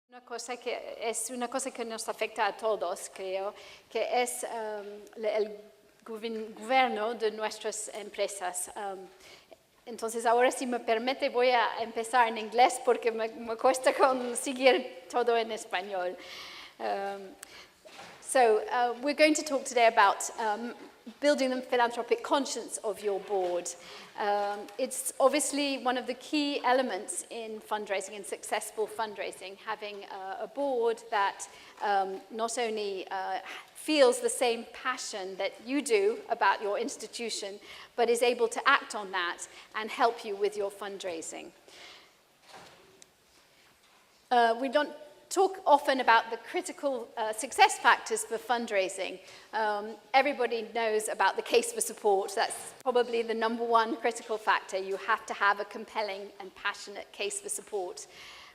Es una cosa que nos afecta a todos, creo, que es el gobierno de nuestras empresas. Entonces, ahora, si me permite, voy a empezar en inglés porque me cuesta conseguir todo en español. We're going to talk today about building the philanthropic conscience of your board. It's obviously one of the key elements in fundraising and successful fundraising, having a board that not only feels the same passion that you do about your institution, but is able to act on that and help you with your fundraising. We don't talk often about the critical success factors for fundraising. Everybody knows about the case for support. That's probably the #1 critical factor. You have to have a compelling and passionate case for support.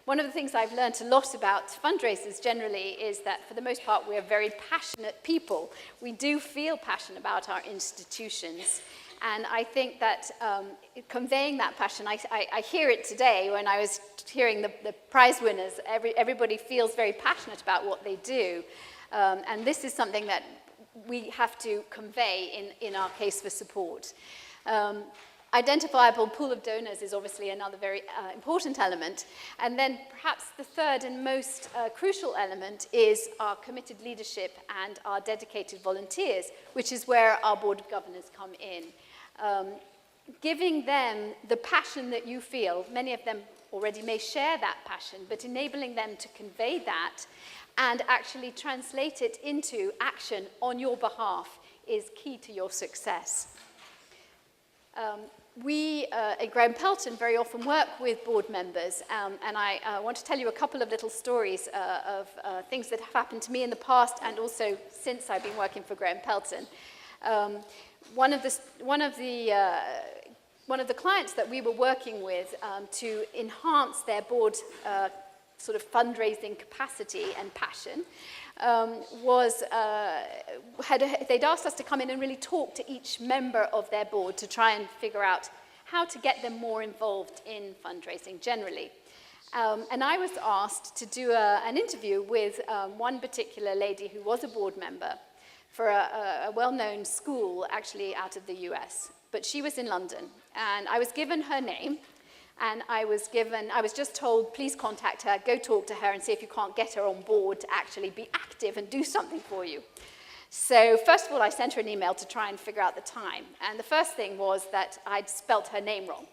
One of the things I've learned a lot about fundraisers generally is that for the most part we're very passionate people. We do feel passionate about our institutions. And I think that conveying that passion, I hear it today when I was hearing the prize winners. Everybody feels very passionate about what they do. And this is something that we have to convey in our case for support. Identifiable pool of donors is obviously another very important element. And then perhaps the third and most crucial element is our committed leadership and our dedicated volunteers, which is where our board of governors come in. Giving them the passion that you feel, many of them already may share that passion, but enabling them to convey that and actually translate it into action on your behalf is key to your success. We at Graham Pelton very often work with board members, and I want to tell you a couple of little stories of things that have happened to me in the past and also since I've been working for Graham Pelton. One of the clients that we were working with to enhance their board sort of fundraising capacity and passion they'd asked us to come in and really talk to each member of their board to try and figure out how to get them more involved in fundraising generally. And I was asked to do an interview with one particular lady who was a board member for a well-known school actually out of the US. But she was in London, and I was given her name, and I was just told, please contact her, go talk to her and see if you can't get her on board to actually be active and do something for you. So first of all, I sent her an email to try and figure out the time. And the first thing was that I'd spelt her name wrong,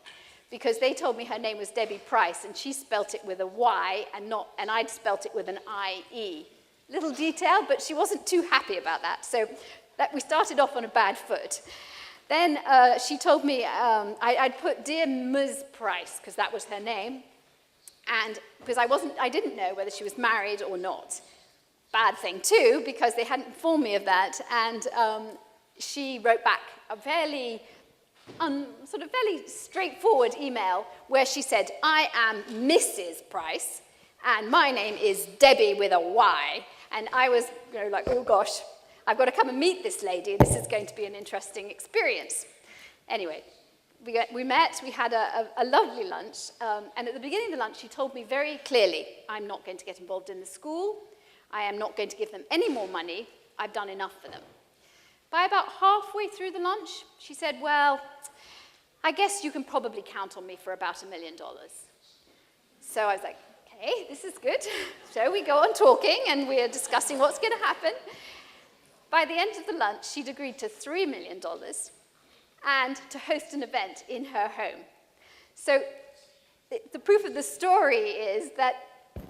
because they told me her name was Debbie Price, and she spelt it with a Y and I'd spelt it with an I-E. Little detail, but she wasn't too happy about that. So we started off on a bad foot. Then she told me I'd put Dear Ms. Price, because that was her name, and because I didn't know whether she was married or not. Bad thing too, because they hadn't informed me of that, and she wrote back a fairly straightforward email where she said, I am Mrs. Price, and my name is Debbie with a Y. And I was like, oh gosh, I've got to come and meet this lady. This is going to be an interesting experience. Anyway, we met, we had a lovely lunch, and at the beginning of the lunch, she told me very clearly, I'm not going to get involved in the school, I am not going to give them any more money, I've done enough for them. By about halfway through the lunch, she said, well, I guess you can probably count on me for about $1 million. So I was like, okay, this is good. So we go on talking, and we're discussing what's going to happen. By the end of the lunch, she'd agreed to $3 million and to host an event in her home. So the proof of the story is that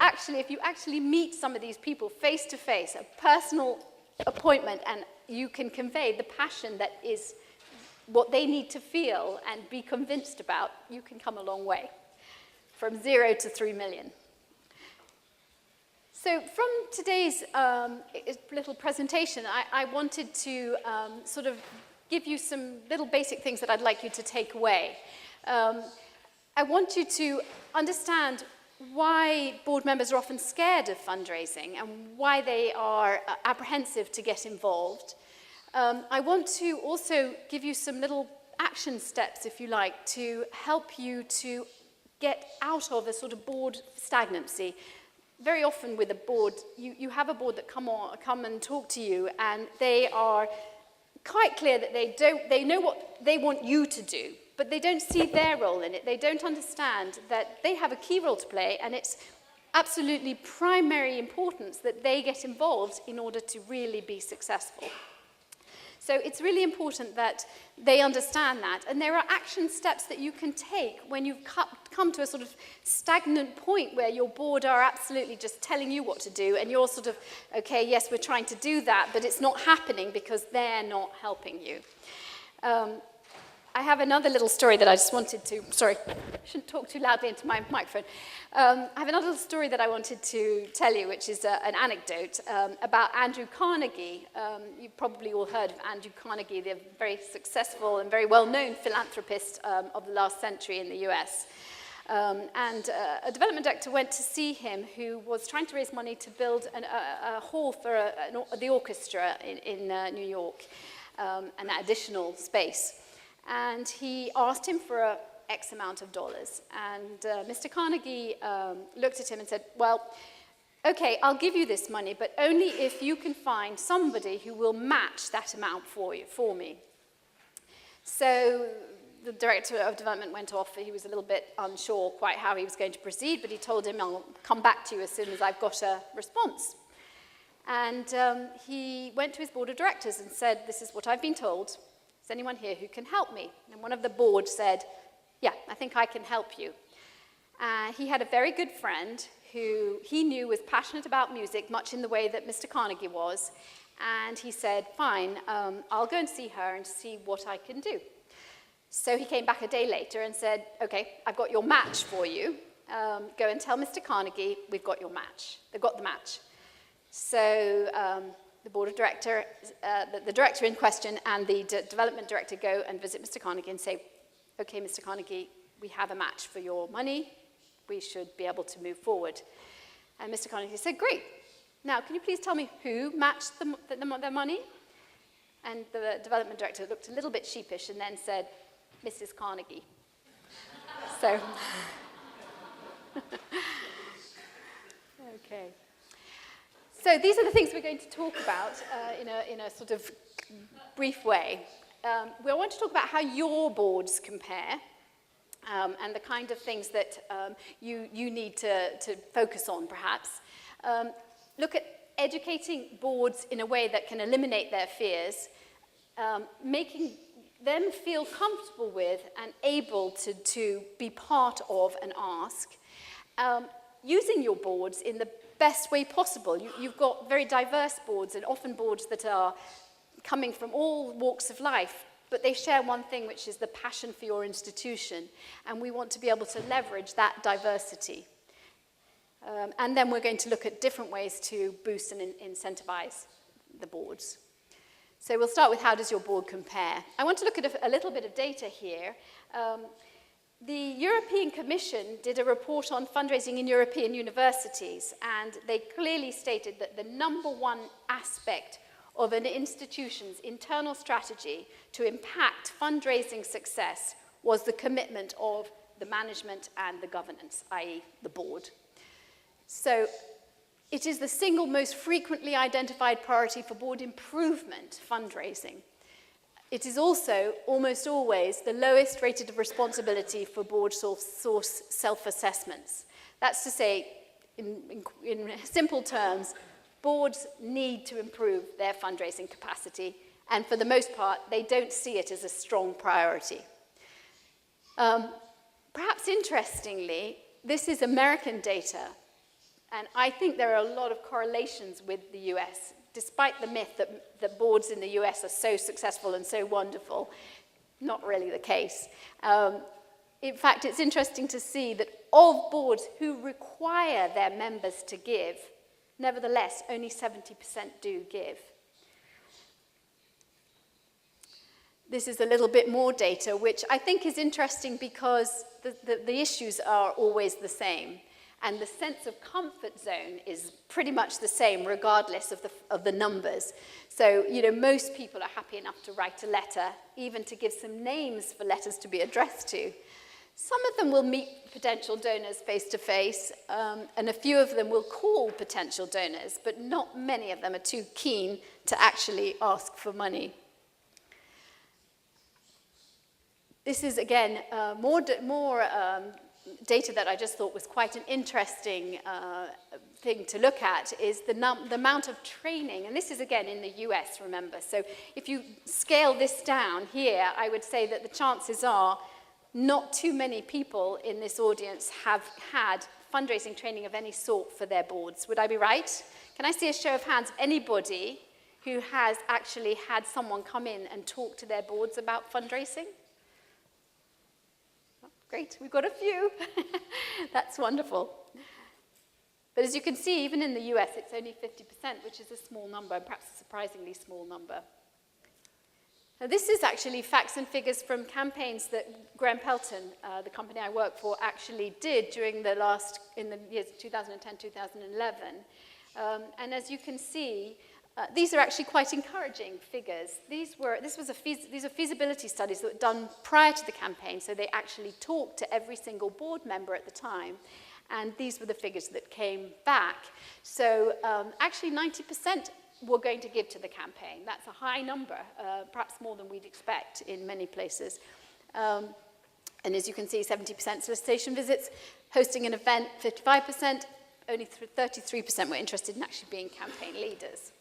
actually, if you actually meet some of these people face to face, a personal appointment, and you can convey the passion that is what they need to feel and be convinced about, you can come a long way, from 0 to 3 million. So from today's little presentation, I wanted to sort of give you some little basic things that I'd like you to take away. I want you to understand why board members are often scared of fundraising and why they are apprehensive to get involved. I want to also give you some little action steps, if you like, to help you to get out of a sort of board stagnancy. very often with a board, you have a board that come and talk to you, and they are quite clear that they know what they want you to do, but they don't see their role in it. They don't understand that they have a key role to play, and it's absolutely primary importance that they get involved in order to really be successful. So it's really important that they understand that. And there are action steps that you can take when you've come to a sort of stagnant point where your board are absolutely just telling you what to do, and you're sort of, okay, yes, we're trying to do that, but it's not happening because they're not helping you. I have another little story that I just wanted to, sorry, I shouldn't talk too loudly into my microphone. I have another little story that I wanted to tell you, which is an anecdote about Andrew Carnegie. You've probably all heard of Andrew Carnegie, the very successful and very well-known philanthropist of the last century in the US. And a development director went to see him who was trying to raise money to build a hall for the orchestra in New York, and that additional space. And he asked him for X amount of dollars. And Mr. Carnegie looked at him and said, well, okay, I'll give you this money, but only if you can find somebody who will match that amount for me. So the director of development went off. He was a little bit unsure quite how he was going to proceed, but he told him, I'll come back to you as soon as I've got a response. And he went to his board of directors and said, this is what I've been told. Is anyone here who can help me? And one of the board said, yeah, I think I can help you. He had a very good friend who he knew was passionate about music, much in the way that Mr. Carnegie was. And he said, fine, I'll go and see her and see what I can do. So he came back a day later and said, okay, I've got your match for you. Go and tell Mr. Carnegie we've got your match. They've got the match. So the board of director, the director in question and the development director go and visit Mr. Carnegie and say, okay, Mr. Carnegie, we have a match for your money. We should be able to move forward. And Mr. Carnegie said, great. Now, can you please tell me who matched the money? And the development director looked a little bit sheepish and then said, Mrs. Carnegie. So, okay. So these are the things we're going to talk about in a sort of brief way. We want to talk about how your boards compare and the kind of things that you need to focus on, perhaps. Look at educating boards in a way that can eliminate their fears, making them feel comfortable with and able to be part of and ask, using your boards in the best way possible. You've got very diverse boards, and often boards that are coming from all walks of life, but they share one thing, which is the passion for your institution, and we want to be able to leverage that diversity. And then we're going to look at different ways to boost and incentivize the boards. So we'll start with how does your board compare. I want to look at a little bit of data here. The European Commission did a report on fundraising in European universities, and they clearly stated that the number one aspect of an institution's internal strategy to impact fundraising success was the commitment of the management and the governance, i.e. the board. So it is the single most frequently identified priority for board improvement, fundraising. It is also almost always the lowest rated of responsibility for board source self-assessments. That's to say, in simple terms, boards need to improve their fundraising capacity, and for the most part, they don't see it as a strong priority. Perhaps interestingly, this is American data, and I think there are a lot of correlations with the US. Despite the myth that boards in the US are so successful and so wonderful, not really the case. In fact, it's interesting to see that of boards who require their members to give, nevertheless, only 70% do give. This is a little bit more data, which I think is interesting because the issues are always the same. And the sense of comfort zone is pretty much the same regardless of the numbers. So, most people are happy enough to write a letter, even to give some names for letters to be addressed to. Some of them will meet potential donors face-to-face, and a few of them will call potential donors, but not many of them are too keen to actually ask for money. This is, again, more data that I just thought was quite an interesting thing to look at, is the amount of training, and this is, again, in the US, remember. So if you scale this down here, I would say that the chances are not too many people in this audience have had fundraising training of any sort for their boards. Would I be right? Can I see a show of hands of anybody who has actually had someone come in and talk to their boards about fundraising? Great, we've got a few. That's wonderful. But as you can see, even in the US, it's only 50%, which is a small number, perhaps a surprisingly small number. Now, this is actually facts and figures from campaigns that Graham Pelton, the company I work for, actually did in the years 2010, 2011. And as you can see, these are actually quite encouraging figures. These are feasibility studies that were done prior to the campaign, so they actually talked to every single board member at the time, and these were the figures that came back. So actually 90% were going to give to the campaign. That's a high number, perhaps more than we'd expect in many places. And as you can see, 70% solicitation visits, hosting an event, 55%, only 33% were interested in actually being campaign leaders.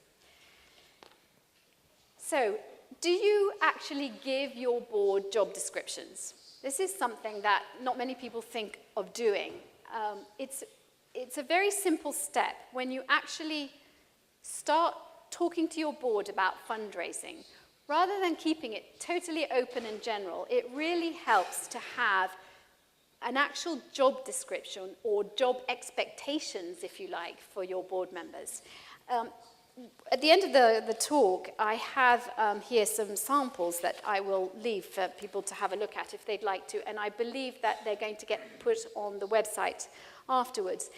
So, do you actually give your board job descriptions? This is something that not many people think of doing. It's a very simple step. When you actually start talking to your board about fundraising, rather than keeping it totally open and general, it really helps to have an actual job description or job expectations, if you like, for your board members. At the end of the talk, I have here some samples that I will leave for people to have a look at if they'd like to, and I believe that they're going to get put on the website afterwards.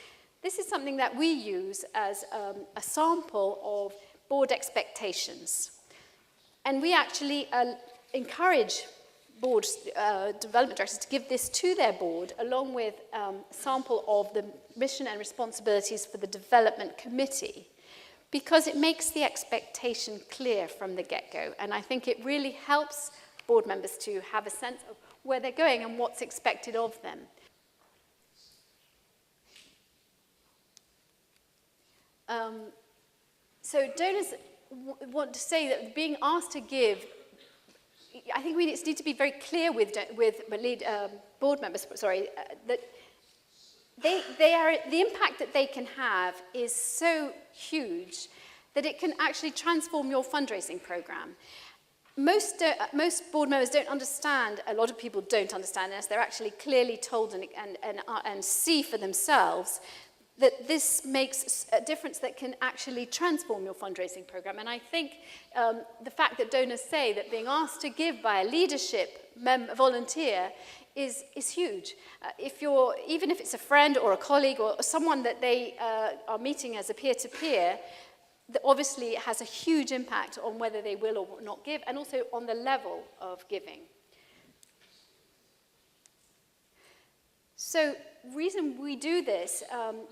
This is something that we use as a sample of board expectations. And we actually encourage board development directors to give this to their board, along with a sample of the mission and responsibilities for the development committee, because it makes the expectation clear from the get-go. And I think it really helps board members to have a sense of where they're going and what's expected of them. So donors want to say that being asked to give, I think we need to be very clear with board members, that the impact that they can have is so huge that it can actually transform your fundraising program. Most board members don't understand, a lot of people don't understand unless they're actually clearly told and see for themselves that this makes a difference that can actually transform your fundraising program. And I think the fact that donors say that being asked to give by a leadership volunteer is huge. Even if it's a friend or a colleague or someone that they are meeting as a peer-to-peer, that obviously it has a huge impact on whether they will or will not give, and also on the level of giving. So the reason we do this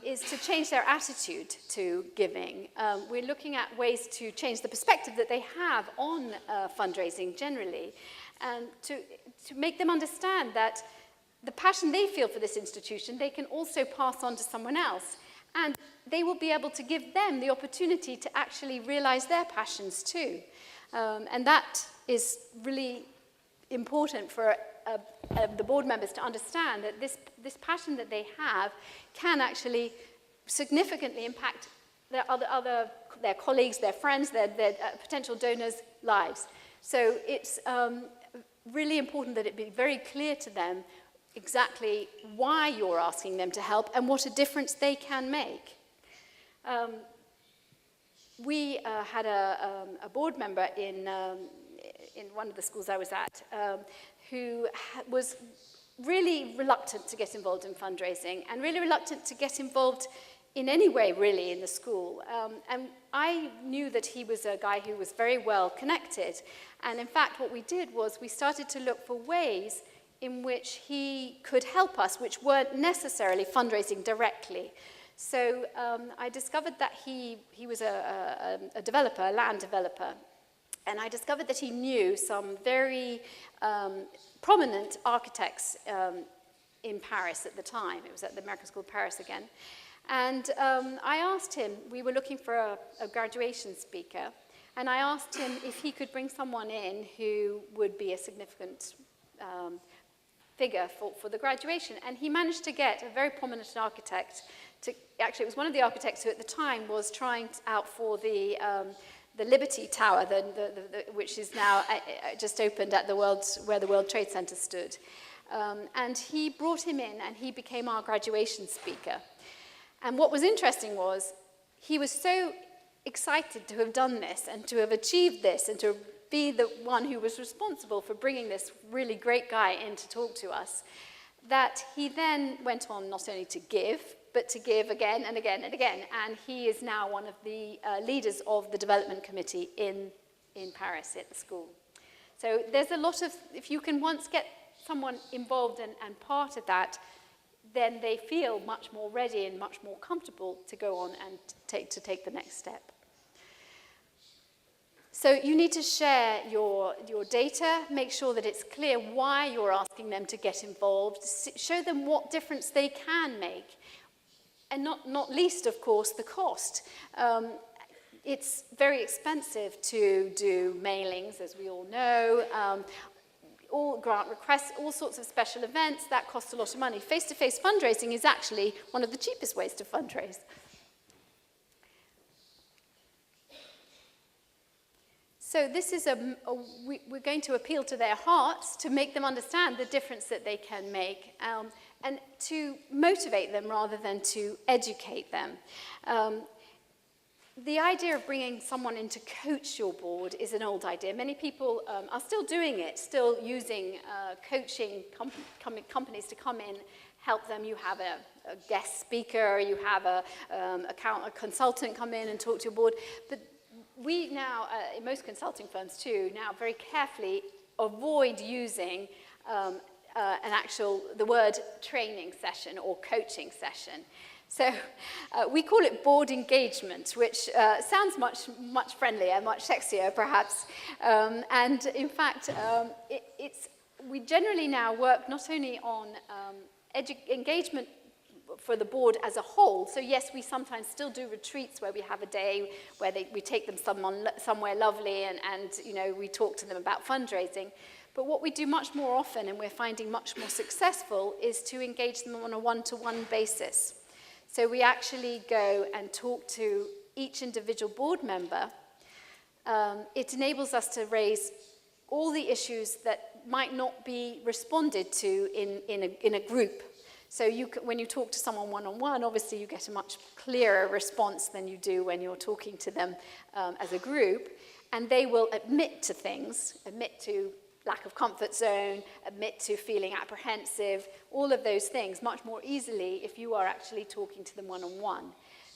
is to change their attitude to giving. We're looking at ways to change the perspective that they have on fundraising generally, and to make them understand that the passion they feel for this institution, they can also pass on to someone else. And they will be able to give them the opportunity to actually realize their passions too. And that is really important for the board members to understand, that this passion that they have can actually significantly impact their colleagues, their friends, their potential donors' lives. So it's really important that it be very clear to them exactly why you're asking them to help and what a difference they can make. We had a board member in one of the schools I was at who was really reluctant to get involved in fundraising and really reluctant to get involved in any way, really, in the school. And I knew that he was a guy who was very well connected. And in fact, what we did was we started to look for ways in which he could help us, which weren't necessarily fundraising directly. So I discovered that he was a developer, a land developer, and I discovered that he knew some very prominent architects in Paris at the time. It was at the American School of Paris again. And I asked him, we were looking for a graduation speaker, and I asked him if he could bring someone in who would be a significant figure for the graduation. And he managed to get a very prominent architect actually, it was one of the architects who at the time was trying out for the Liberty Tower, which is now just opened at where the World Trade Center stood. And he brought him in, and he became our graduation speaker. And what was interesting was he was so excited to have done this and to have achieved this and to be the one who was responsible for bringing this really great guy in to talk to us, that he then went on not only to give, but to give again and again and again. And he is now one of the leaders of the development committee in Paris at the school. So there's a lot of, if you can once get someone involved and part of that, then they feel much more ready and much more comfortable to go on and take the next step. So you need to share your data, make sure that it's clear why you're asking them to get involved, show them what difference they can make, and not least, of course, the cost. It's very expensive to do mailings, as we all know, all grant requests, all sorts of special events, that costs a lot of money. Face-to-face fundraising is actually one of the cheapest ways to fundraise. So this is we're going to appeal to their hearts to make them understand the difference that they can make and to motivate them rather than to educate them. The idea of bringing someone in to coach your board is an old idea. Many people are still doing it, still using coaching companies to come in, help them. You have a guest speaker, you have a consultant come in and talk to your board. But we now, in most consulting firms too, now very carefully avoid using the word training session or coaching session. So we call it board engagement, which sounds much friendlier, much sexier perhaps. And in fact, we generally now work not only on engagement for the board as a whole. So yes, we sometimes still do retreats where we have a day where we take them somewhere lovely and you know, we talk to them about fundraising. But what we do much more often, and we're finding much more successful, is to engage them on a one-to-one basis. So we actually go and talk to each individual board member. It enables us to raise all the issues that might not be responded to in a group. So when you talk to someone one-on-one, obviously you get a much clearer response than you do when you're talking to them as a group. And they will admit to things, admit to lack of comfort zone, admit to feeling apprehensive, all of those things much more easily if you are actually talking to them one-on-one.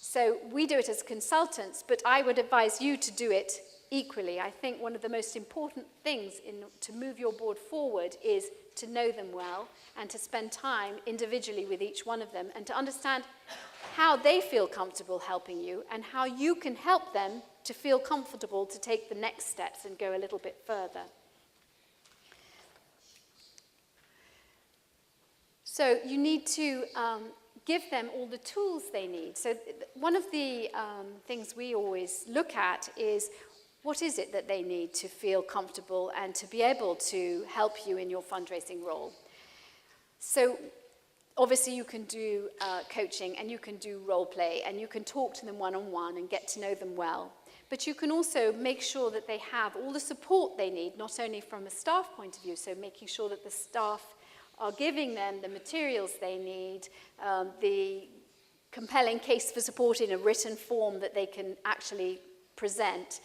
So we do it as consultants, but I would advise you to do it equally. I think one of the most important things to move your board forward is to know them well and to spend time individually with each one of them and to understand how they feel comfortable helping you and how you can help them to feel comfortable to take the next steps and go a little bit further. So you need to give them all the tools they need. So one of the things we always look at is what is it that they need to feel comfortable and to be able to help you in your fundraising role. So obviously you can do coaching and you can do role play and you can talk to them one-on-one and get to know them well. But you can also make sure that they have all the support they need, not only from a staff point of view, so making sure that the staff are giving them the materials they need, the compelling case for support in a written form that they can actually present.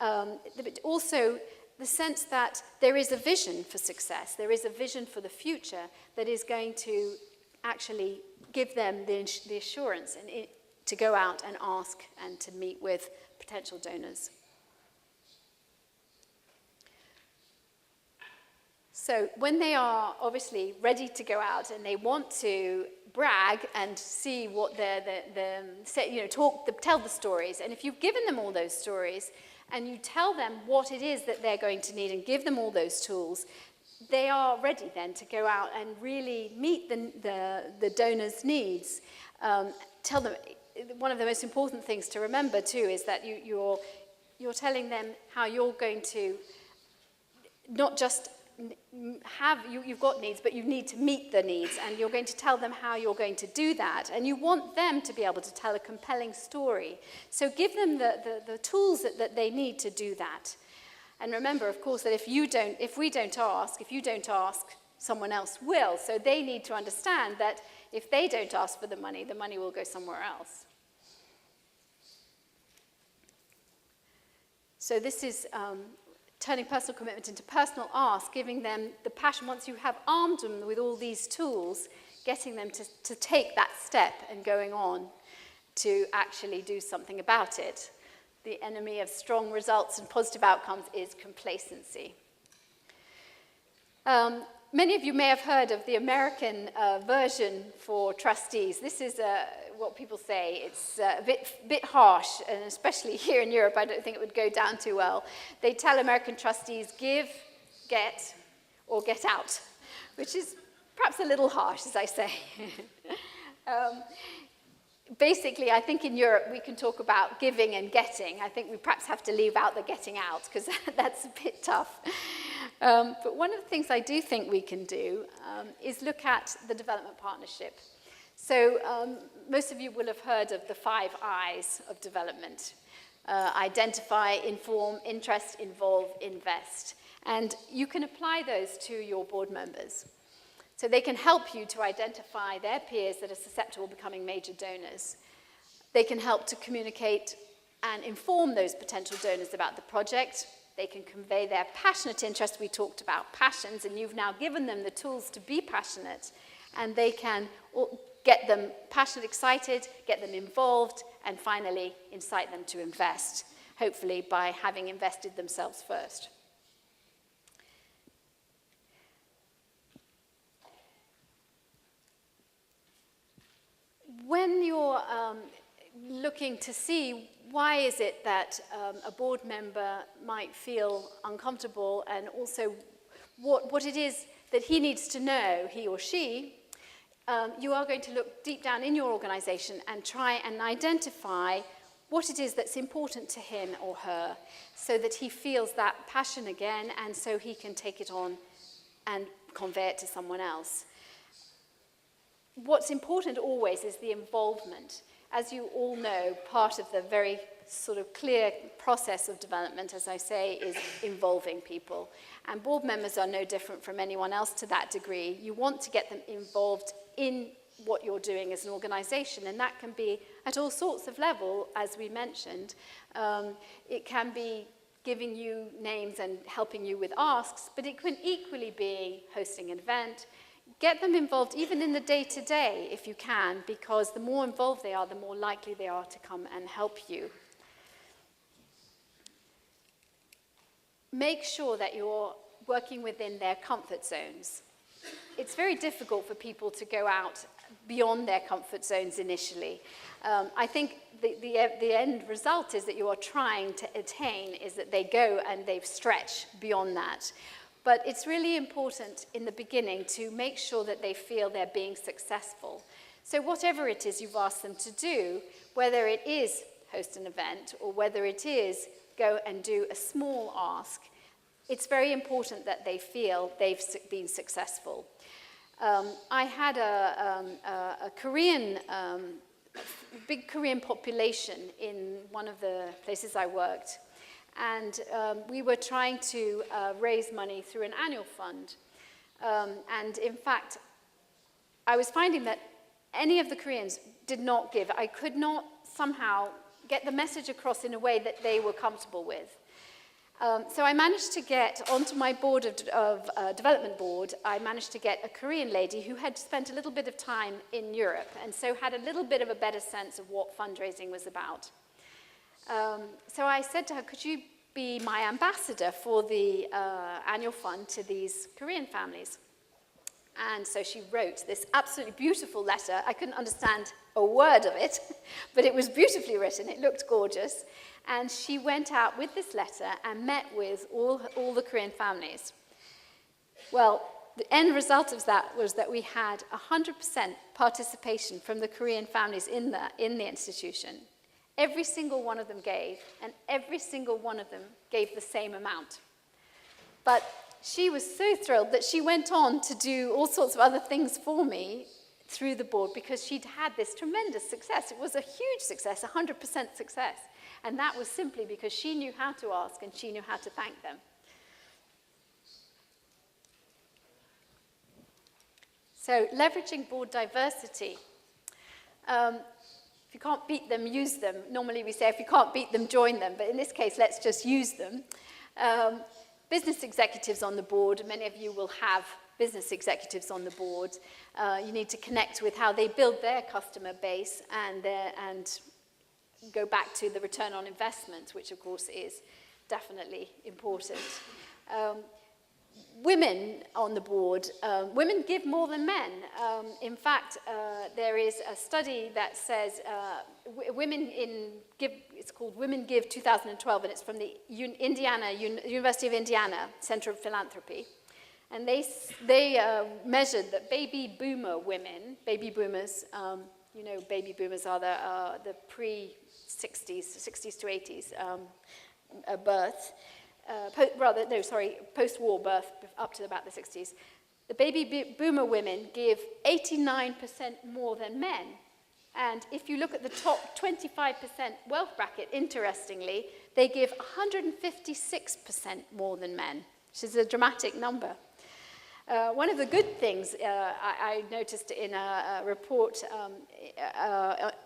But also the sense that there is a vision for success, there is a vision for the future that is going to actually give them the assurance to go out and ask and to meet with potential donors. So So when they are obviously ready to go out and they want to brag and see what tell the stories, and if you've given them all those stories and you tell them what it is that they're going to need and give them all those tools, they are ready then to go out and really meet the donors' needs. Tell them, one of the most important things to remember too is that you're telling them how you're going to not just you've got needs, but you need to meet the needs, and you're going to tell them how you're going to do that, and you want them to be able to tell a compelling story. So give them the tools that they need to do that. And remember, of course, that if you don't ask, someone else will. So they need to understand that if they don't ask for the money will go somewhere else. So this is turning personal commitment into personal ask, giving them the passion. Once you have armed them with all these tools, getting them to take that step and going on to actually do something about it. The enemy of strong results and positive outcomes is complacency. Many of you may have heard of the American version for trustees. This is what people say. It's a bit harsh, and especially here in Europe, I don't think it would go down too well. They tell American trustees, give, get, or get out, which is perhaps a little harsh, as I say. Basically, I think in Europe we can talk about giving and getting. I think we perhaps have to leave out the getting out, because that's a bit tough. But one of the things I do think we can do is look at the development partnership. So most of you will have heard of the 5 I's of development. Identify, inform, interest, involve, invest. And you can apply those to your board members. So they can help you to identify their peers that are susceptible to becoming major donors. They can help to communicate and inform those potential donors about the project. They can convey their passionate interest. We talked about passions, and you've now given them the tools to be passionate. And they can get them passionate, excited, get them involved, and finally incite them to invest, hopefully by having invested themselves first. When you're looking to see why is it that a board member might feel uncomfortable, and also what it is that he needs to know, he or she, you are going to look deep down in your organization and try and identify what it is that's important to him or her, so that he feels that passion again, and so he can take it on and convey it to someone else. What's important always is the involvement. As you all know, part of the very sort of clear process of development, as I say, is involving people. And board members are no different from anyone else to that degree. You want to get them involved in what you're doing as an organization, and that can be at all sorts of levels, as we mentioned. It can be giving you names and helping you with asks, but it can equally be hosting an event. Get them involved even in the day-to-day if you can, because the more involved they are, the more likely they are to come and help you. Make sure that you're working within their comfort zones. It's very difficult for people to go out beyond their comfort zones initially. I think the end result is that you are trying to attain is that they go and they stretch beyond that. But it's really important in the beginning to make sure that they feel they're being successful. So whatever it is you've asked them to do, whether it is host an event or whether it is go and do a small ask, it's very important that they feel they've been successful. I had a Korean, big Korean population in one of the places I worked. And we were trying to raise money through an annual fund. And in fact, I was finding that any of the Koreans did not give. I could not somehow get the message across in a way that they were comfortable with. So I managed to get onto my board of development board, I managed to get a Korean lady who had spent a little bit of time in Europe, and so had a little bit of a better sense of what fundraising was about. So I said to her, could you be my ambassador for the annual fund to these Korean families. And so she wrote this absolutely beautiful letter. I couldn't understand a word of it, but it was beautifully written. It looked gorgeous. And she went out with this letter and met with all the Korean families. Well, the end result of that was that we had 100% participation from the Korean families in the institution. Every single one of them gave, and every single one of them gave the same amount. But she was so thrilled that she went on to do all sorts of other things for me through the board because she'd had this tremendous success. It was a huge success, 100% success. And that was simply because she knew how to ask and she knew how to thank them. So, leveraging board diversity. If you can't beat them, use them. Normally we say if you can't beat them, join them. But in this case, let's just use them. Business executives on the board. Many of you will have business executives on the board. You need to connect with how they build their customer base and go back to the return on investment, which of course is definitely important. Women on the board, women give more than men. In fact, there is a study that says it's called Women Give 2012, and it's from the University of Indiana Center of Philanthropy. And they measured that baby boomer women, baby boomers, baby boomers are the pre-60s, 60s to 80s birth. Post-war birth up to about the 60s. The baby boomer women give 89% more than men. And if you look at the top 25% wealth bracket, interestingly, they give 156% more than men, which is a dramatic number. One of the good things I noticed in a report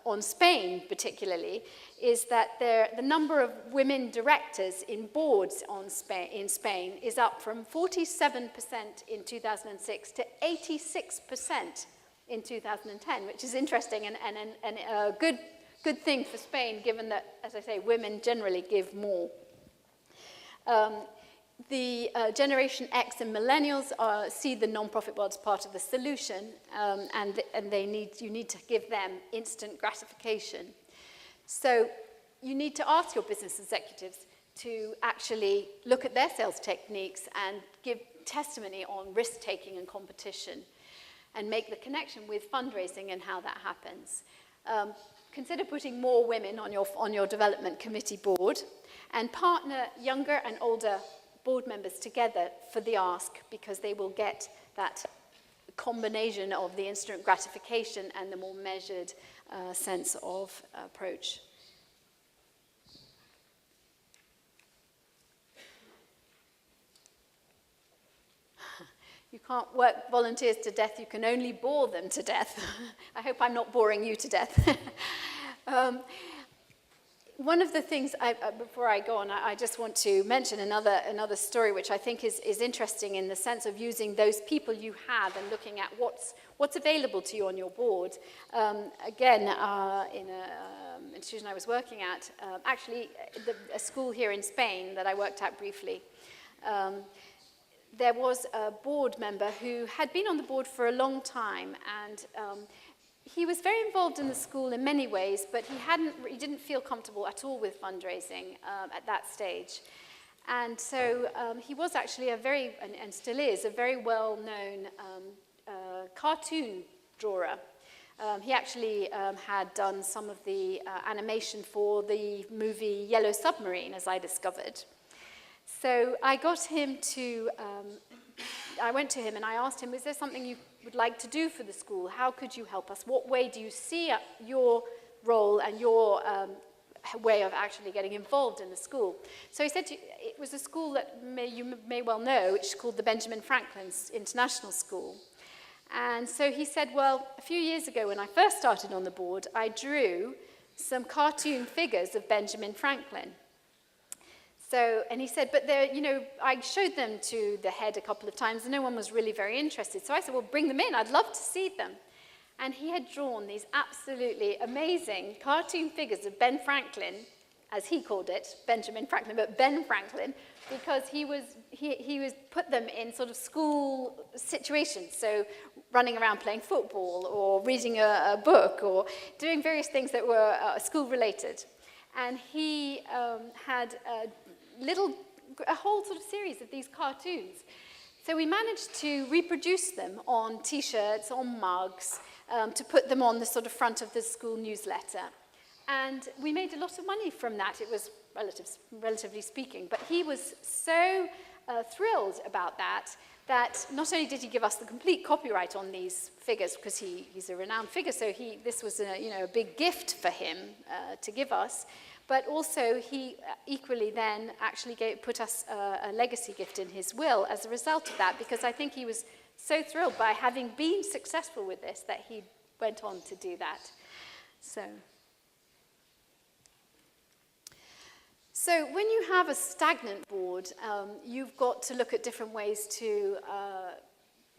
on Spain particularly is that the number of women directors in boards in Spain is up from 47% in 2006 to 86% in 2010, which is interesting and a good thing for Spain, given that, as I say, women generally give more. The Generation X and millennials see the non-profit world as part of the solution, and you need to give them instant gratification. So you need to ask your business executives to actually look at their sales techniques and give testimony on risk-taking and competition, and make the connection with fundraising and how that happens. Consider putting more women on your development committee board, and partner younger and older board members together for the ask, because they will get that combination of the instant gratification and the more measured sense of approach. You can't work volunteers to death, you can only bore them to death. I hope I'm not boring you to death. One of the things, before I go on, I just want to mention another story which I think is interesting in the sense of using those people you have and looking at what's available to you on your board. Again, in an institution I was working at, actually a school here in Spain that I worked at briefly, there was a board member who had been on the board for a long time, and he was very involved in the school in many ways, but he didn't feel comfortable at all with fundraising at that stage. And so he was actually and still is, a very well-known cartoon drawer. He actually had done some of the animation for the movie Yellow Submarine, as I discovered. So I got him I went to him and I asked him, is there something you would like to do for the school? How could you help us? What way do you see your role and your way of actually getting involved in the school? So he said it was a school that you may well know, which is called the Benjamin Franklin International School. And so he said, well, a few years ago when I first started on the board, I drew some cartoon figures of Benjamin Franklin. So, and he said, but I showed them to the head a couple of times and no one was really very interested. So I said, well, bring them in. I'd love to see them. And he had drawn these absolutely amazing cartoon figures of Ben Franklin as he called it, Benjamin Franklin, but Ben Franklin, because he was put them in sort of school situations, so running around playing football or reading a book or doing various things that were school-related. And he had a whole sort of series of these cartoons. So we managed to reproduce them on T-shirts, on mugs, to put them on the sort of front of the school newsletter. And we made a lot of money from that. It was relatively speaking. But he was so thrilled about that not only did he give us the complete copyright on these figures, because he's a renowned figure, so this was a big gift for him to give us, but also he equally then actually put us a legacy gift in his will as a result of that, because I think he was so thrilled by having been successful with this that he went on to do that. So when you have a stagnant board, you've got to look at different ways to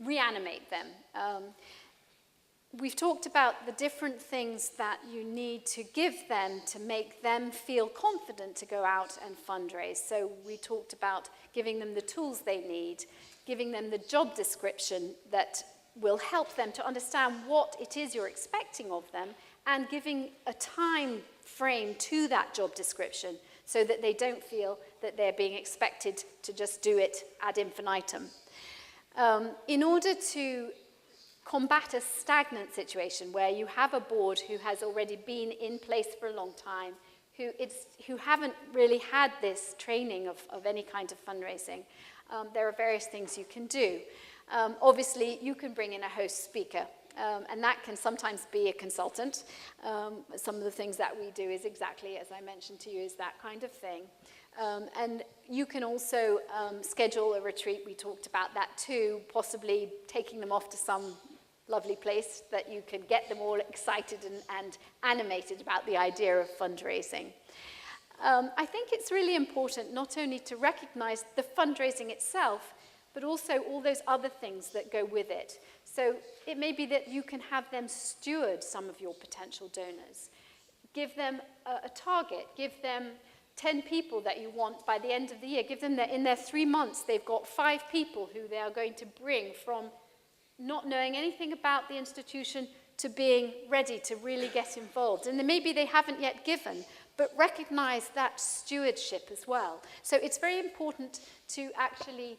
reanimate them. We've talked about the different things that you need to give them to make them feel confident to go out and fundraise. So we talked about giving them the tools they need, giving them the job description that will help them to understand what it is you're expecting of them, and giving a time frame to that job description so that they don't feel that they're being expected to just do it ad infinitum. In order to combat a stagnant situation where you have a board who has already been in place for a long time, who haven't really had this training of any kind of fundraising, there are various things you can do. Obviously, you can bring in a host speaker, and that can sometimes be a consultant. Some of the things that we do is exactly, as I mentioned to you, is that kind of thing. And you can also schedule a retreat. We talked about that too, possibly taking them off to some lovely place that you can get them all excited and animated about the idea of fundraising. I think it's really important not only to recognize the fundraising itself, but also all those other things that go with it. So it may be that you can have them steward some of your potential donors. Give them a target. Give them 10 people that you want by the end of the year. Give them in their 3 months, they've got 5 people who they are going to bring from not knowing anything about the institution to being ready to really get involved. And then maybe they haven't yet given, but recognize that stewardship as well. So it's very important to actually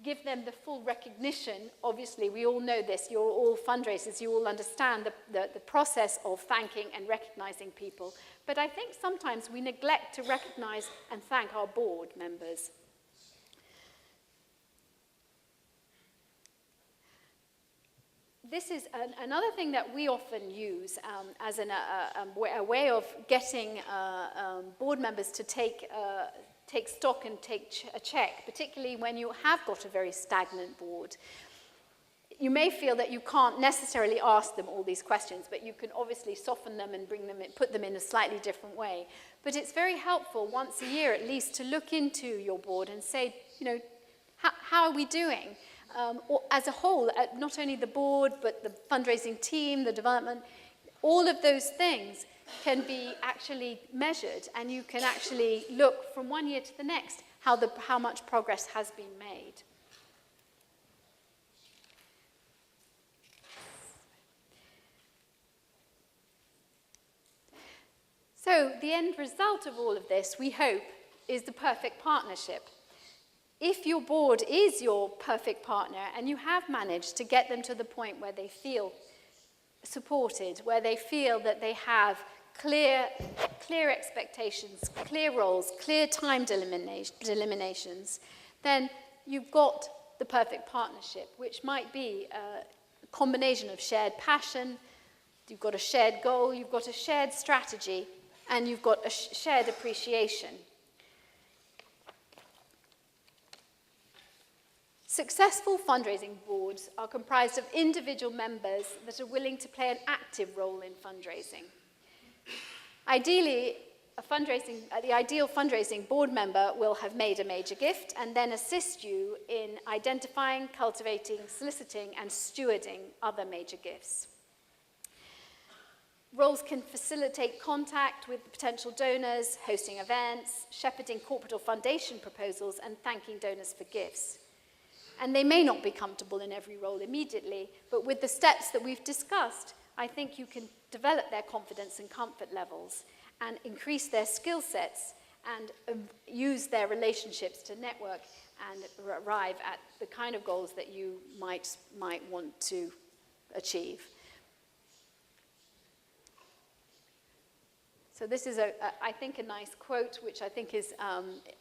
give them the full recognition. Obviously, we all know this. You're all fundraisers. You all understand the process of thanking and recognizing people. But I think sometimes we neglect to recognize and thank our board members. This is another thing that we often use as a way of getting board members to take stock and take a check, particularly when you have got a very stagnant board. You may feel that you can't necessarily ask them all these questions, but you can obviously soften them and put them in a slightly different way. But it's very helpful once a year at least to look into your board and say, how are we doing? Or as a whole, not only the board, but the fundraising team, the development, all of those things can be actually measured, and you can actually look from one year to the next how much progress has been made. So the end result of all of this, we hope, is the perfect partnership. If your board is your perfect partner and you have managed to get them to the point where they feel supported, where they feel that they have clear expectations, clear roles, clear time delimitations, then you've got the perfect partnership, which might be a combination of shared passion, you've got a shared goal, you've got a shared strategy, and you've got a shared appreciation. Successful fundraising boards are comprised of individual members that are willing to play an active role in fundraising. Ideally, the ideal fundraising board member will have made a major gift and then assist you in identifying, cultivating, soliciting, and stewarding other major gifts. Roles can facilitate contact with potential donors, hosting events, shepherding corporate or foundation proposals, and thanking donors for gifts. And they may not be comfortable in every role immediately, but with the steps that we've discussed, I think you can develop their confidence and comfort levels and increase their skill sets and use their relationships to network and arrive at the kind of goals that you might want to achieve. So this is, I think, a nice quote, which I think is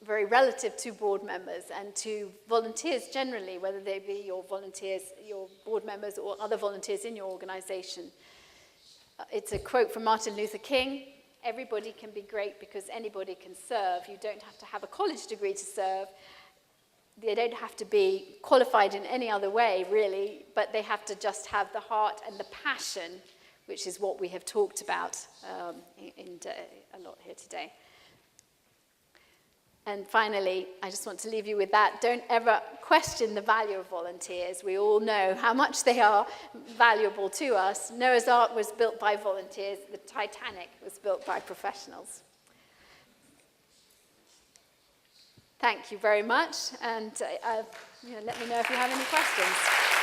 very relative to board members and to volunteers generally, whether they be your volunteers, your board members, or other volunteers in your organization. It's a quote from Martin Luther King: "Everybody can be great because anybody can serve. You don't have to have a college degree to serve. They don't have to be qualified in any other way, really, but they have to just have the heart and the passion," which is what we have talked about a lot here today. And finally, I just want to leave you with that. Don't ever question the value of volunteers. We all know how much they are valuable to us. Noah's Ark was built by volunteers. The Titanic was built by professionals. Thank you very much. And let me know if you have any questions.